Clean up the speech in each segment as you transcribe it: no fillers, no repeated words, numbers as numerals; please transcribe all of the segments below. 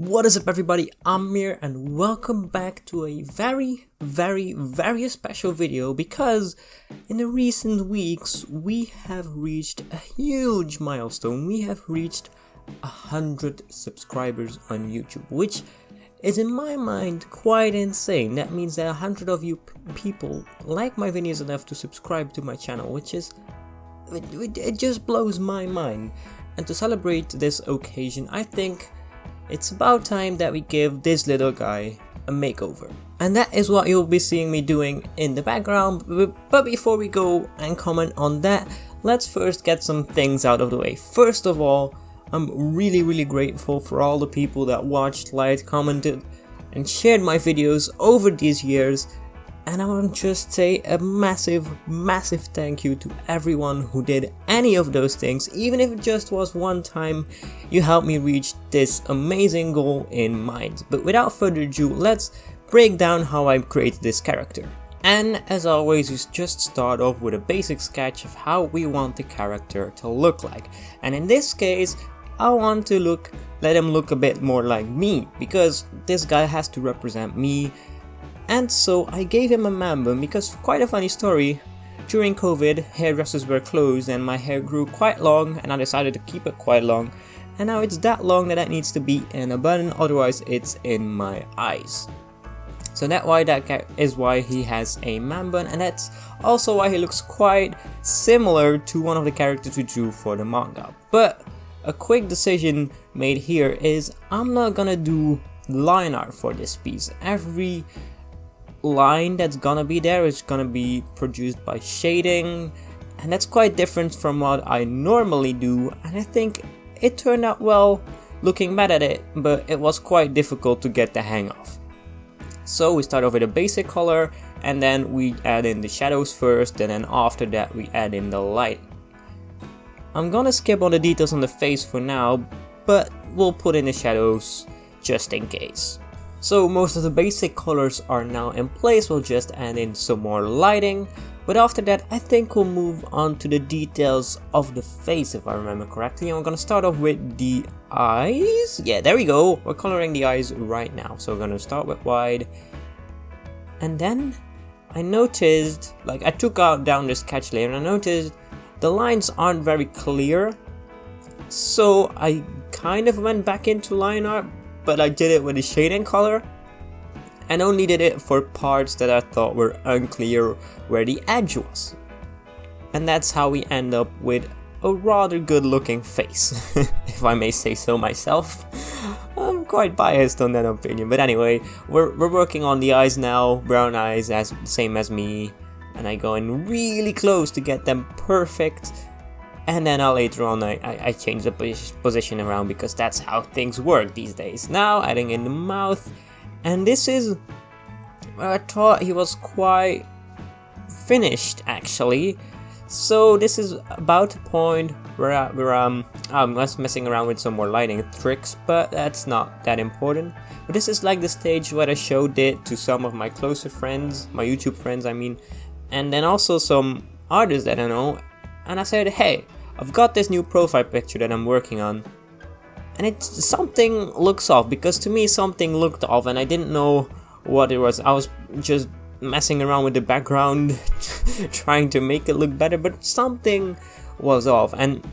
What is up everybody, I'm Mear and welcome back to a very special video because in the recent weeks we have reached a huge milestone. We have reached 100 subscribers on YouTube, which is in my mind quite insane. That means that 100 of you people like my videos enough to subscribe to my channel, which is, it just blows my mind. And to celebrate this occasion, I think it's about time that we give this little guy a makeover. And that is what you'll be seeing me doing in the background. But before we go and comment on that, let's first get some things out of the way. First of all, I'm really grateful for all the people that watched, liked, commented and shared my videos over these years. And I want to just say a massive thank you to everyone who did any of those things. Even if it just was one time, you helped me reach this amazing goal in mind. But without further ado, let's break down how I created this character. And as always, we just start off with a basic sketch of how we want the character to look like. And in this case, I want to let him look a bit more like me, because this guy has to represent me. And so I gave him a man bun because, quite a funny story, during COVID hairdressers were closed and my hair grew quite long and I decided to keep it quite long, and now it's that long that it needs to be in a bun, otherwise it's in my eyes. So that is why he has a man bun, and that's also why he looks quite similar to one of the characters we drew for the manga. But a quick decision made here is I'm not gonna do line art for this piece. Every line that's gonna be there is gonna be produced by shading, and that's quite different from what I normally do, and I think it turned out well looking back at it, but it was quite difficult to get the hang of. So we start off with a basic color and then we add in the shadows first, and then after that we add in the light. I'm gonna skip all the details on the face for now, but we'll put in the shadows just in case. So most of the basic colors are now in place, we'll just add in some more lighting, but after that I think we'll move on to the details of the face, if I remember correctly. And we're gonna start off with the eyes. Yeah, there we go, we're coloring the eyes right now. So we're gonna start with wide, and then I noticed, I took down the sketch layer and I noticed the lines aren't very clear, so I kind of went back into line art, but I did it with a shading color and only did it for parts that I thought were unclear where the edge was. And that's how we end up with a rather good looking face, if I may say so myself. I'm quite biased on that opinion, but anyway, we're working on the eyes now, brown eyes, same as me, and I go in really close to get them perfect. And then later on I change the position around because that's how things work these days. Now adding in the mouth, and this is where I thought he was quite finished actually. So this is about the point where I'm just messing around with some more lighting tricks, but that's not that important. But this is like the stage where I showed it to some of my closer friends, my YouTube friends I mean, and then also some artists that I know. And I said, hey, I've got this new profile picture that I'm working on, and something looks off, because to me something looked off and I didn't know what it was. I was just messing around with the background trying to make it look better, but something was off. And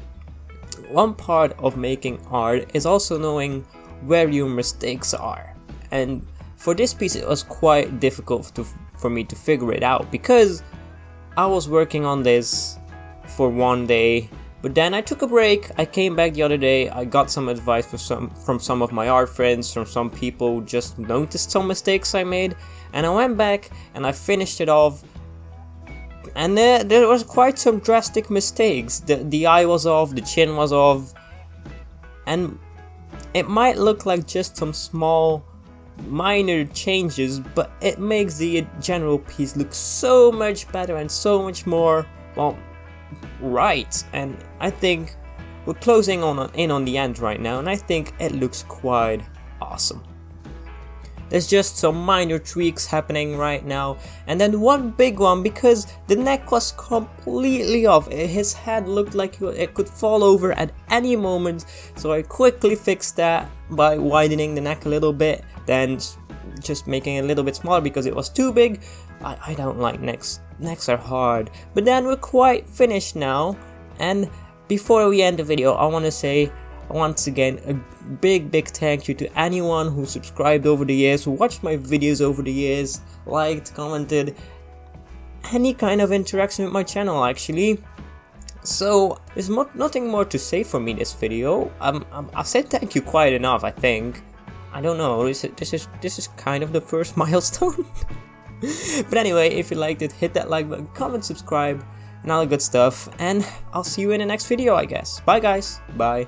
one part of making art is also knowing where your mistakes are, and for this piece it was quite difficult for me to figure it out, because I was working on this for one day, but then I took a break. I came back the other day, I got some advice from some of my art friends, from some people who just noticed some mistakes I made, and I went back and I finished it off, and there was quite some drastic mistakes. The eye was off, the chin was off, and it might look like just some small minor changes, but it makes the general piece look so much better and so much more, well, right. And I think we're closing in on the end right now, and I think it looks quite awesome. There's just some minor tweaks happening right now, and then one big one because the neck was completely off. His head looked like it could fall over at any moment, so I quickly fixed that by widening the neck a little bit, then just making it a little bit smaller because it was too big. I don't like necks. Necks are hard. But then we're quite finished now, and before we end the video, I want to say once again a big thank you to anyone who subscribed over the years, who watched my videos over the years, liked, commented, any kind of interaction with my channel actually. So there's nothing more to say for me this video. I've said thank you quite enough, I think. I don't know, this is kind of the first milestone. But anyway, if you liked it, hit that like button, comment, subscribe, and all the good stuff, and I'll see you in the next video, I guess. Bye guys, bye.